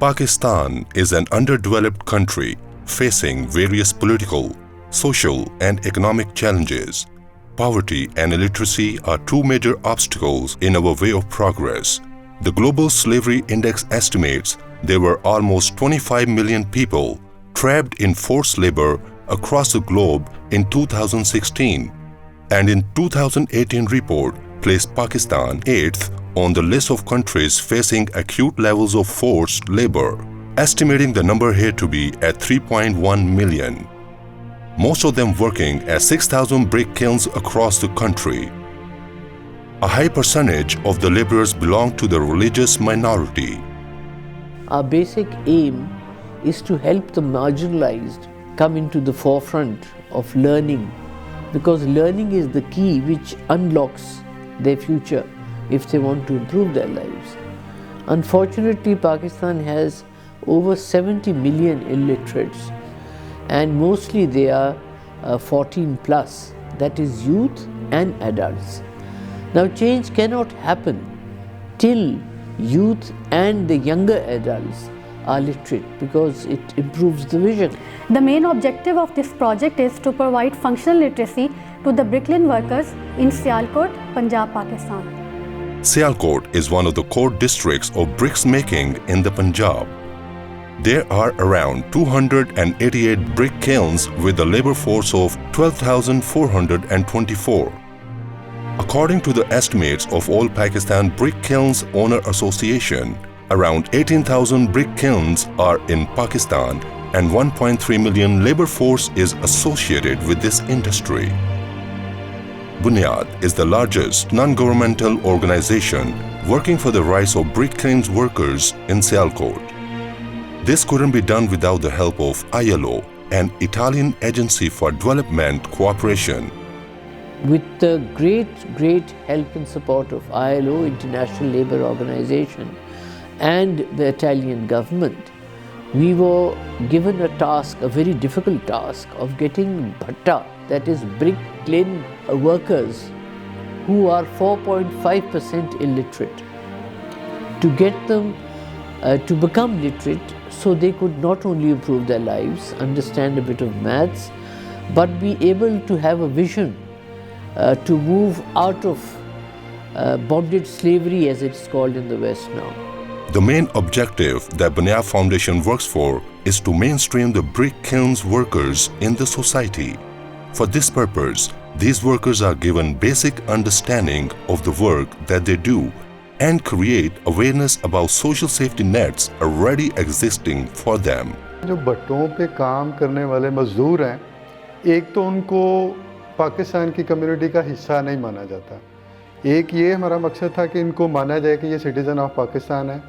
Pakistan is an underdeveloped country facing various political, social, and economic challenges. Poverty and illiteracy are two major obstacles in our way of progress. The Global Slavery Index estimates there were almost 25 million people trapped in forced labor across the globe in 2016, and in 2018 report placed Pakistan 8th on the list of countries facing acute levels of forced labor, estimating the number here to be at 3.1 million. Most of them working at 6,000 brick kilns across the country. A high percentage of the laborers belong to the religious minority. Our basic aim is to help the marginalized come into the forefront of learning, because learning is the key which unlocks their future if they want to improve their lives. Unfortunately, Pakistan has over 70 million illiterates, and mostly they are 14 plus, that is youth and adults. Now change cannot happen till youth and the younger adults are literate, because it improves the vision. The main objective of this project is to provide functional literacy to the bricklane workers in Sialkot, Punjab, Pakistan. Sialkot is one of the core districts of bricks making in the Punjab. There are around 288 brick kilns with a labor force of 12,424. According to the estimates of All Pakistan Brick Kilns Owner Association, around 18,000 brick kilns are in Pakistan and 1.3 million labor force is associated with this industry. Bunyad is the largest non-governmental organization working for the rights of brick kilns workers in Sialkot. This couldn't be done without the help of ILO, an Italian agency for development cooperation. With the great help and support of ILO, International Labour Organization, and the Italian government, we were given a task, a very difficult task, of getting bhatta, that is brick kiln workers who are 4.5% illiterate, to get them to become literate so they could not only improve their lives, understand a bit of maths, but be able to have a vision to move out of bondage slavery, as it's called in the West now. The main objective that Bunyad Foundation works for is to mainstream the brick kilns workers in the society. For this purpose, these workers are given basic understanding of the work that they do and create awareness about social safety nets already existing for them. जो भट्टों पे काम करने वाले मजदूर हैं, एक तो उनको पाकिस्तान की कम्युनिटी का हिस्सा नहीं माना जाता। एक ये हमारा मकसद था कि इनको माना जाए कि ये सिटीज़न ऑफ पाकिस्तान है,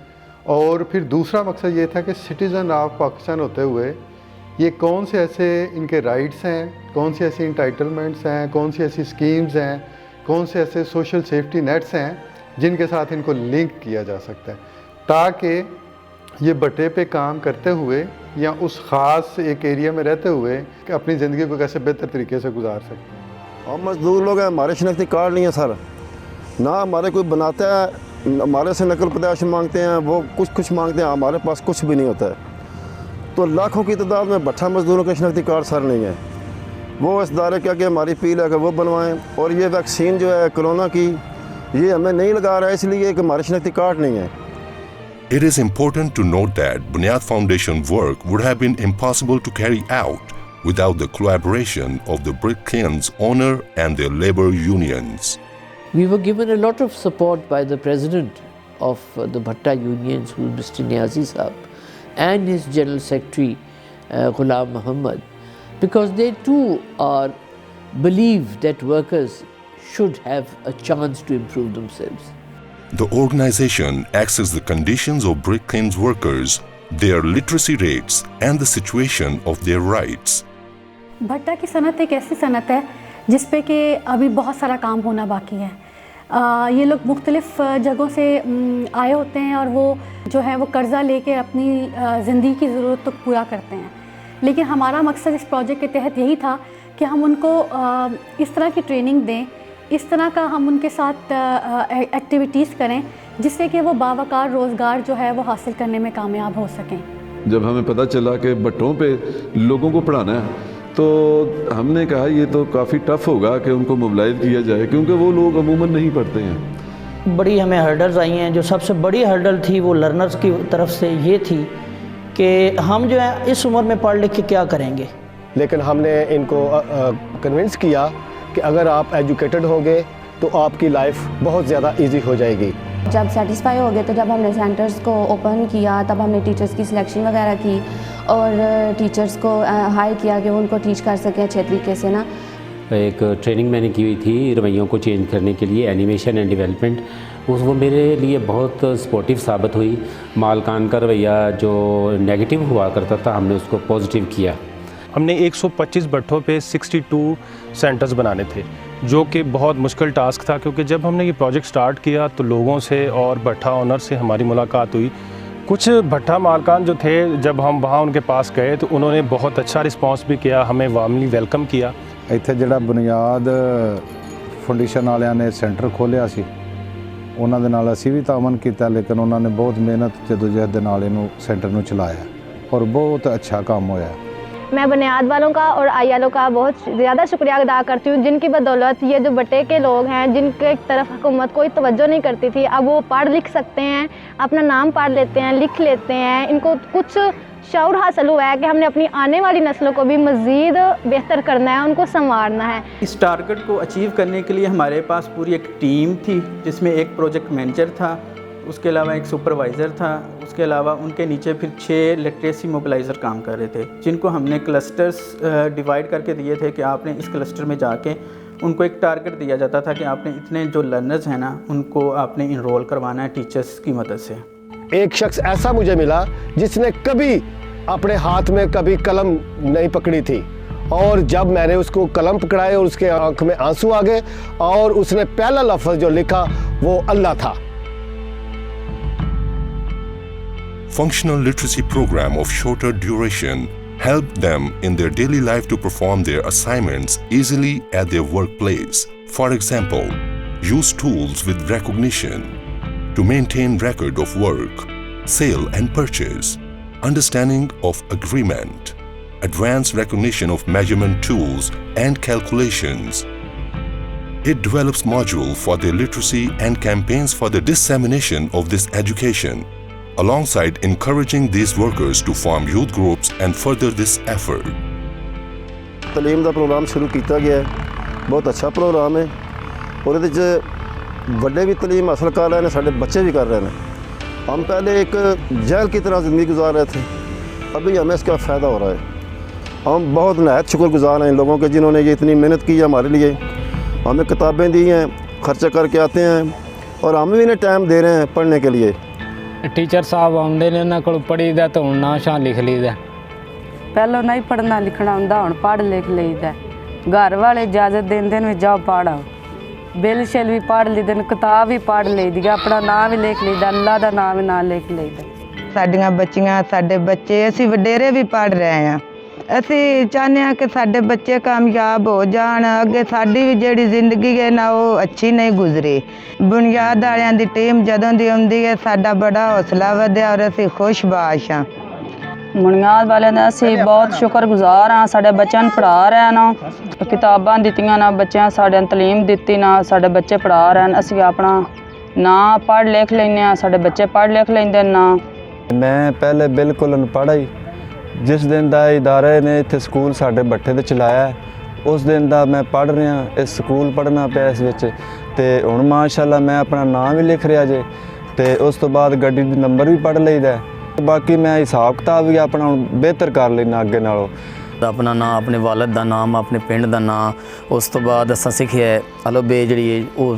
और फिर दूसरा मकसद ये था कि सिटीज़न ऑफ पाकिस्तान होते हुए ये कौन से ऐसे इनके राइट्स हैं, कौन सी ऐसी इंटाइटलमेंट्स हैं, कौन सी ऐसी स्कीम्स हैं, कौन से ऐसे सोशल सेफ्टी नेट्स हैं जिनके साथ इनको लिंक किया जा सकता है, ताकि ये भट्टे पे काम करते हुए या उस ख़ास एक एरिया में रहते हुए अपनी ज़िंदगी को कैसे बेहतर तरीके से गुजार सकते हैं। हम मजदूर लोग हैं, हमारे शनाख्ती कार्ड नहीं है सर, ना हमारे कोई बनाता है, हमारे से नकल पैदाइश मांगते हैं, वो कुछ मांगते हैं, हमारे पास कुछ भी नहीं होता है। तो लाखों की तादाद में भट्टा मजदूरों के शनाख्ती कार्ड सर नहीं है। वो इस दायरे क्या कि हमारी अपील है कि वो बनवाएं, और ये वैक्सीन जो है कोरोना की, ये हमें नहीं लगा रहा है इसलिए कि हमारे शनाख्ती कार्ड नहीं है। It is important to note that Bunyad Foundation work would have been impossible to carry out without the collaboration of the brick kilns owner and their labor unions. We were given a lot of support by the president of the Bhatta unions, who is Mr. Niazi Saab, and his General Secretary Ghulam Muhammad, because they too believe that workers should have a chance to improve themselves. The organization assesses the conditions of brick kilns workers, their literacy rates, and the situation of their rights. भट्टा की सनत एक ऐसी सनत है जिस पे कि अभी बहुत सारा काम होना बाकी है। ये लोग मुख्तलिफ़ जगहों से आए होते हैं और वो जो है वो कर्ज़ा लेके अपनी ज़िंदगी की ज़रूरत तो पूरा करते हैं, लेकिन हमारा मकसद इस प्रोजेक्ट के तहत यही था कि हम उनको इस तरह की ट्रेनिंग दें इस तरह का हम उनके साथ एक्टिविटीज़ करें जिससे कि वो बावकार रोज़गार जो है वो हासिल करने में कामयाब हो सकें। जब हमें पता चला कि भट्टों पे लोगों को पढ़ाना है तो हमने कहा ये तो काफ़ी टफ़ होगा कि उनको मोबिलाइज़ किया जाए, क्योंकि वो लोग अमूमन नहीं पढ़ते हैं। बड़ी हमें हर्डल्स आई हैं। जो सबसे बड़ी हर्डल थी वो लर्नर्स की तरफ से ये थी कि हम जो है इस उम्र में पढ़ लिख के क्या करेंगे। लेकिन हमने इनको कन्विंस किया कि अगर आप एजुकेटेड होंगे तो आपकी लाइफ बहुत ज़्यादा इजी हो जाएगी। जब सेटिस्फाई हो गए तो जब हमने सेंटर्स को ओपन किया तब हमने टीचर्स की सिलेक्शन वगैरह की और टीचर्स को हायर किया कि वो उनको टीच कर सकें अच्छे तरीके से ना। एक ट्रेनिंग मैंने की हुई थी रवैयों को चेंज करने के लिए, एनिमेशन एंड डेवलपमेंट। वो मेरे लिए बहुत सपोर्टिव साबित हुई। मालकान का रवैया जो नेगेटिव हुआ करता था हमने उसको पॉजिटिव किया। हमने 125 भट्टों पे 62 सेंटर्स बनाने थे, जो कि बहुत मुश्किल टास्क था, क्योंकि जब हमने ये प्रोजेक्ट स्टार्ट किया तो लोगों से और भट्टा ओनर से हमारी मुलाकात हुई। कुछ भट्टा मालकान जो थे, जब हम वहाँ उनके पास गए तो उन्होंने बहुत अच्छा रिस्पांस भी किया, हमें वार्मली वेलकम किया। ਇੱਥੇ ਜਿਹੜਾ ਬੁਨਿਆਦ ਫਾਊਂਡੇਸ਼ਨ ਵਾਲਿਆਂ ਨੇ ਸੈਂਟਰ ਖੋਲ੍ਹਿਆ ਸੀ ਉਹਨਾਂ ਦੇ ਨਾਲ ਅਸੀਂ ਵੀ ਤਾਮਨ ਕੀਤਾ, ਲੇਕਿਨ ਉਹਨਾਂ ਨੇ ਬਹੁਤ ਮਿਹਨਤ ਜਦੋਜਹਿਦ ਦੇ ਨਾਲ ਇਹਨੂੰ ਸੈਂਟਰ ਨੂੰ ਚਲਾਇਆ ਔਰ ਬਹੁਤ ਅੱਛਾ ਕੰਮ ਹੋਇਆ। मैं बुनियाद वालों का और आईएलओ का बहुत ज़्यादा शुक्रिया अदा करती हूँ, जिनकी बदौलत ये जो बटे के लोग हैं जिनके तरफ हुकूमत कोई तवज्जो नहीं करती थी, अब वो पढ़ लिख सकते हैं, अपना नाम पढ़ लेते हैं, लिख लेते हैं। इनको कुछ शऊर हासिल हुआ है कि हमने अपनी आने वाली नस्लों को भी मज़ीद बेहतर करना है, उनको संवारना है। इस टारगेट को अचीव करने के लिए हमारे पास पूरी एक टीम थी, जिसमें एक प्रोजेक्ट मैनेजर था, उसके अलावा एक सुपरवाइज़र था, उसके अलावा उनके नीचे फिर 6 लिटरेसी मोबिलाइज़र काम कर रहे थे, जिनको हमने क्लस्टर्स डिवाइड करके दिए थे कि आपने इस क्लस्टर में जाके उनको एक टारगेट दिया जाता था कि आपने इतने जो लर्नर्स हैं ना उनको आपने इनरोल करवाना है टीचर्स की मदद से। एक शख्स ऐसा मुझे मिला जिसने कभी अपने हाथ में कभी कलम नहीं पकड़ी थी, और जब मैंने उसको कलम पकड़ाए और उसके आंख में आंसू आ गए और उसने पहला लफ्ज़ जो लिखा वो अल्लाह था। Functional literacy program of shorter duration help them in their daily life to perform their assignments easily at their workplace. For example, use tools with recognition to maintain record of work, sale and purchase, understanding of agreement, advanced recognition of measurement tools and calculations. It develops module for their literacy and campaigns for the dissemination of this education, alongside encouraging these workers to form youth groups and further this effort. तलीम का programme शुरू किया गया है, बहुत अच्छा programme है और ये बड़े भी तलीम हासिल कर रहे हैं, साढ़े बच्चे भी कर रहे हैं। हम पहले एक जेल की तरह ज़िंदगी गुजार रहे थे, अभी हमें इसका फ़ायदा हो रहा है। हम बहुत नहायत शुक्रगुजार हैं इन लोगों के जिन्होंने ये इतनी मेहनत की है हमारे लिए, हमें किताबें दी हैं, खर्चा करके आते हैं और हम भी इन्हें टाइम दे रहे हैं पढ़ने के लिए। टीचर साहब आते हैं, उन्होंने को पढ़ीदा तो हूँ ना शां लिख लीदा, पहलों नहीं पढ़ना लिखना होंदा, हुण पढ़ लिख लईदा। घर वाले इजाजत देंदे ने जाओ पढ़, बिल शिल भी पढ़ लईदे, किताब भी पढ़ लईदी, अपना नाम भी लिख लईदा, अल्लाह दा नाम भी ना लिख लईदा। साडियां बच्चियां साडे बच्चे असीं वडेरे भी पढ़ रहे हैं। ਅਸੀਂ ਚਾਹੁੰਦੇ ਹਾਂ ਕਿ ਸਾਡੇ ਬੱਚੇ ਕਾਮਯਾਬ ਹੋ ਜਾਣ, ਅੱਗੇ ਸਾਡੀ ਵੀ ਜਿਹੜੀ ਜ਼ਿੰਦਗੀ ਹੈ ਨਾ ਉਹ ਅੱਛੀ ਨਹੀਂ ਗੁਜ਼ਰੇ। ਬੁਨਿਆਦ ਵਾਲਿਆਂ ਦੀ ਟੀਮ ਜਦੋਂ ਦੀ ਆਉਂਦੀ ਹੈ ਸਾਡਾ ਬੜਾ ਹੌਸਲਾ ਵਧਿਆ ਔਰ ਅਸੀਂ ਖੁਸ਼ਬਾਸ਼ ਹਾਂ। ਬੁਨਿਆਦ ਵਾਲਿਆਂ ਦਾ ਅਸੀਂ ਬਹੁਤ ਸ਼ੁਕਰਗੁਜ਼ਾਰ ਹਾਂ, ਸਾਡੇ ਬੱਚਿਆਂ ਨੂੰ ਪੜ੍ਹਾ ਰਹੇ ਨਾ, ਕਿਤਾਬਾਂ ਦਿੱਤੀਆਂ ਨਾ, ਬੱਚਿਆਂ ਸਾਡਿਆਂ ਨੂੰ ਤਾਲੀਮ ਦਿੱਤੀ ਨਾ, ਸਾਡੇ ਬੱਚੇ ਪੜ੍ਹਾ ਰਹੇ, ਅਸੀਂ ਆਪਣਾ ਨਾਂ ਪੜ੍ਹ ਲਿਖ ਲੈਂਦੇ ਹਾਂ, ਸਾਡੇ ਬੱਚੇ ਪੜ੍ਹ ਲਿਖ ਲੈਂਦੇ ਨਾ। मैं पहले बिल्कुल अनपढ़ ही, जिस दिन का इदारे ने इत्थे स्कूल साढ़े भट्टे ते चलाया उस दिन का मैं पढ़ रहा, इस स्कूल पढ़ना पिया इस विच ते हुण माशाअल्लाह मैं अपना नाम भी लिख रहा जे ते उस तो बाद गड्डी दी नंबर भी पढ़ लईदा। बाकी मैं हिसाब किताब भी अपना हुण बेहतर कर लेना अगे नालों। अपना नाम, अपने वालद का नाम, अपने पिंड का नाम, उस तो बाद असां सिक्खिया अलो बे जी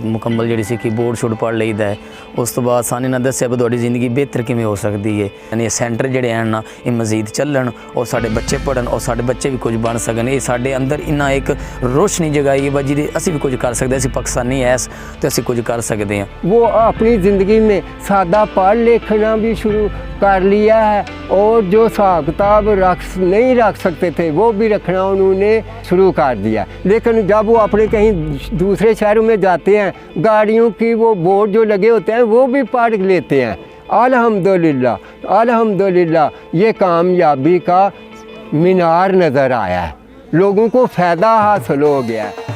मुकम्मल जी सीखी, बोर्ड शोर्ड पढ़ लईदा है। उस तो बाद सानू इन्हें दस्सिया भी तुहाडी जिंदगी बेहतर किवें हो सकती है, यानी सेंटर जिहड़े हैं ना ये मजीद चलन और साडे बच्चे पढ़न और साडे बच्चे भी कुछ बन सकन। ये साडे अंदर इन्ना एक रोशनी जगाई है जिहदे असीं भी कुछ कर सकते, असीं पाकिस्तानी ऐस तो असीं कुछ कर सकते हैं। वो अपनी ज़िंदगी में सादा पढ़ लिखना भी शुरू कर लिया है और जो हिसाब किताब नहीं रख सकते थे वो भी रखना उन्होंने शुरू कर दिया। लेकिन जब वो अपने कहीं दूसरे शहरों में जाते हैं, गाड़ियों की वो बोर्ड जो लगे होते हैं वो भी पढ़ लेते हैं। अल्हम्दुलिल्लाह अल्हम्दुलिल्लाह ये कामयाबी का मीनार नज़र आया है, लोगों को फ़ायदा हासिल हो गया है।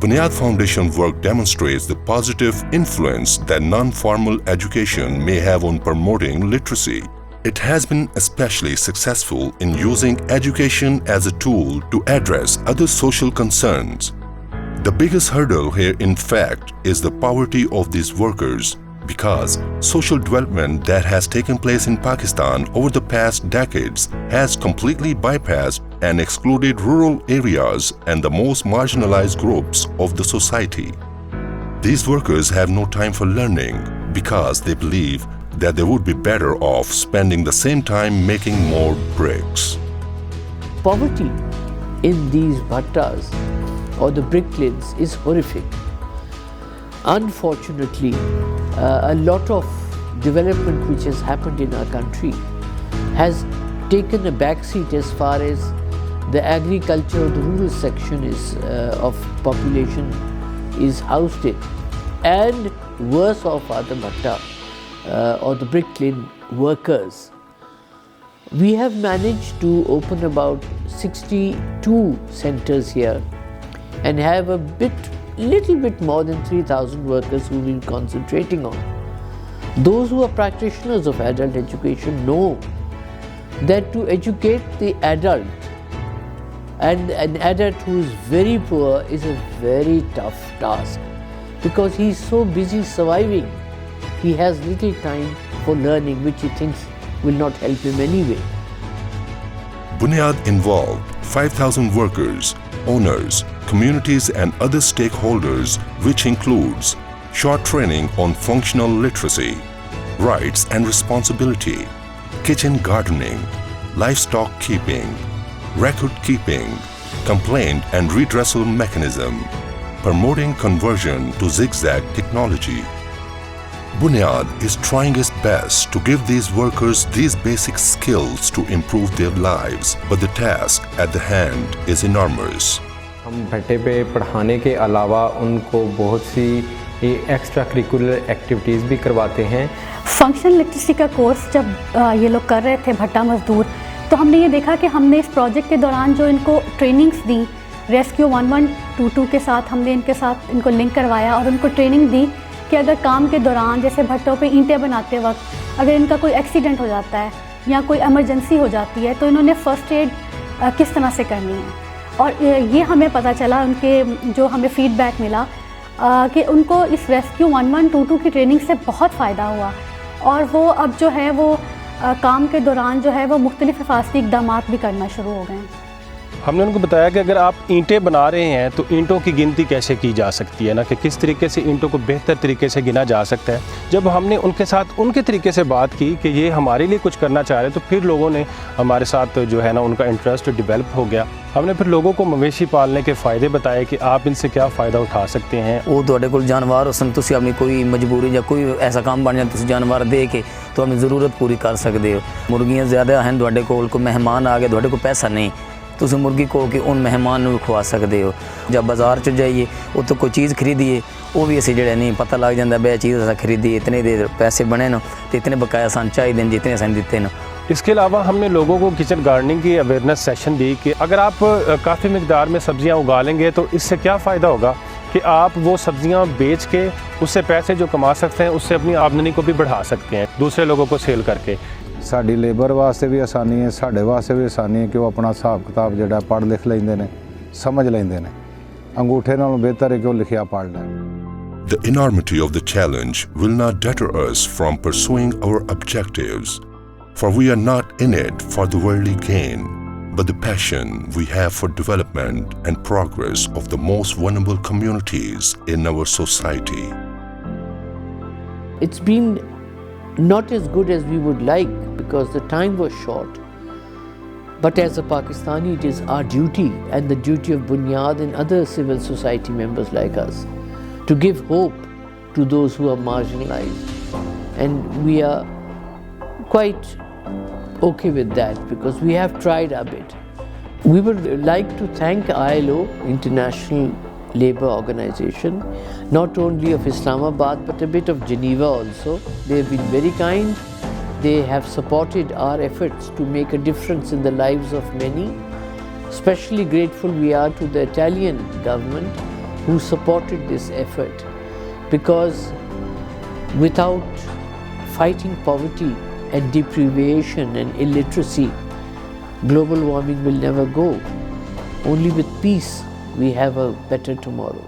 Bunyad Foundation work demonstrates the positive influence that non-formal education may have on promoting literacy. It has been especially successful in using education as a tool to address other social concerns. The biggest hurdle here, in fact, is the poverty of these workers, because social development that has taken place in Pakistan over the past decades has completely bypassed and excluded rural areas and the most marginalized groups of the society. These workers have no time for learning because they believe that they would be better off spending the same time making more bricks. Poverty in these bhattas or the brick kilns is horrific. Unfortunately, a lot of development which has happened in our country has taken a backseat as far as the agriculture, the rural section of population is housed in, and worse off are the bhatta or the brick kiln workers. We have managed to open about 62 centers here and have little bit more than 3,000 workers who we're concentrating on. Those who are practitioners of adult education know that to educate the adult, and an adult who is very poor, is a very tough task, because he is so busy surviving, he has little time for learning, which he thinks will not help him anyway. Bunyad involved 5,000 workers, owners, communities and other stakeholders, which includes short training on functional literacy, rights and responsibility, kitchen gardening, livestock keeping, record keeping, complaint and redressal mechanism, promoting conversion to zigzag technology. Bunyad is trying its best to give these workers these basic skills to improve their lives, but the task at the hand is enormous. हम भट्टे पे पढ़ाने के अलावा उनको बहुत सी extra curricular activities भी करवाते हैं। फंक्शनल लिटरेसी का कोर्स जब ये लोग कर रहे थे भट्टा मजदूर, तो हमने ये देखा कि हमने इस प्रोजेक्ट के दौरान जो इनको ट्रेनिंग्स दी, रेस्क्यू 1122 के साथ हमने इनको लिंक करवाया और उनको ट्रेनिंग दी कि अगर काम के दौरान जैसे भट्टों पे ईंटें बनाते वक्त अगर इनका कोई एक्सीडेंट हो जाता है या कोई इमरजेंसी हो जाती है, तो इन्होंने फ़र्स्ट एड किस तरह से करनी है। और ये हमें पता चला, उनके जो हमें फ़ीडबैक मिला कि उनको इस रेस्क्यू 1122 की ट्रेनिंग से बहुत फ़ायदा हुआ, और वो अब जो है वो काम के दौरान जो है वो मुख्तलिफ़ हिफाजती इक़दाम भी करना शुरू हो गए हैं। हमने उनको बताया कि अगर आप ईंटें बना रहे हैं तो ईंटों की गिनती कैसे की जा सकती है ना, कि किस तरीके से ईंटों को बेहतर तरीके से गिना जा सकता है। जब हमने उनके साथ उनके तरीके से बात की कि ये हमारे लिए कुछ करना चाह रहे हैं, तो फिर लोगों ने हमारे साथ जो है ना उनका इंटरेस्ट डेवलप हो गया। हमने फिर लोगों को मवेशी पालने के फ़ायदे बताए कि आप इनसे क्या फ़ायदा उठा सकते हैं। वो तुहाडे कोल जानवर हो सन, तुसीं अपनी कोई मजबूरी या कोई ऐसा काम बन जाए तुसीं जानवर दे के तो अपनी ज़रूरत पूरी कर सकते हो। मुर्गियाँ ज़्यादा हैं तुहाडे कोल, कोई मेहमान आ गए, तुहाडे कोल पैसा नहीं, तुसीं मुर्गी को कि उन मेहमान भी खुआ सकते हो। जब बाज़ार च जाइए उत्तों कोई चीज़ खरीदिए, वो भी असीं जिहड़े नहीं पता लग जाता बे चीज़ असां खरीदी इतने दे पैसे बने न तो इतने बकाया सानूं चाहिए जितने असां दिते न। इसके अलावा हमने लोगों को किचन गार्डनिंग की अवेयरनेस सेशन दी कि अगर आप काफ़ी मकदार में सब्जियां उगा लेंगे तो इससे क्या फ़ायदा होगा। कि आप वो सब्जियां बेच के उससे पैसे जो कमा सकते हैं उससे अपनी आमदनी को भी बढ़ा सकते हैं दूसरे लोगों को सेल करके। साडी लेबर वास्ते भी आसानी है, साडे वास्ते भी आसानी है कि वो अपना हिसाब किताब जिहड़ा पढ़ लिख लेंदे ने, समझ लेंदे ने। अंगूठे नालों बेहतर है कि वो लिखिया पढ़ लें। The enormity of the challenge will not deter us from pursuing our objectives, for we are not in it for the worldly gain, but the passion we have for development and progress of the most vulnerable communities in our society. It's been not as good as we would like because the time was short. But as a Pakistani, it is our duty and the duty of Bunyad and other civil society members like us to give hope to those who are marginalized. And we are quite okay with that because we have tried our bit. We would like to thank ILO, International Labour Organization, not only of Islamabad but a bit of Geneva also. They have been very kind. They have supported our efforts to make a difference in the lives of many. Especially grateful we are to the Italian government who supported this effort, because without fighting poverty and deprivation and illiteracy, global warming will never go. Only with peace we have a better tomorrow.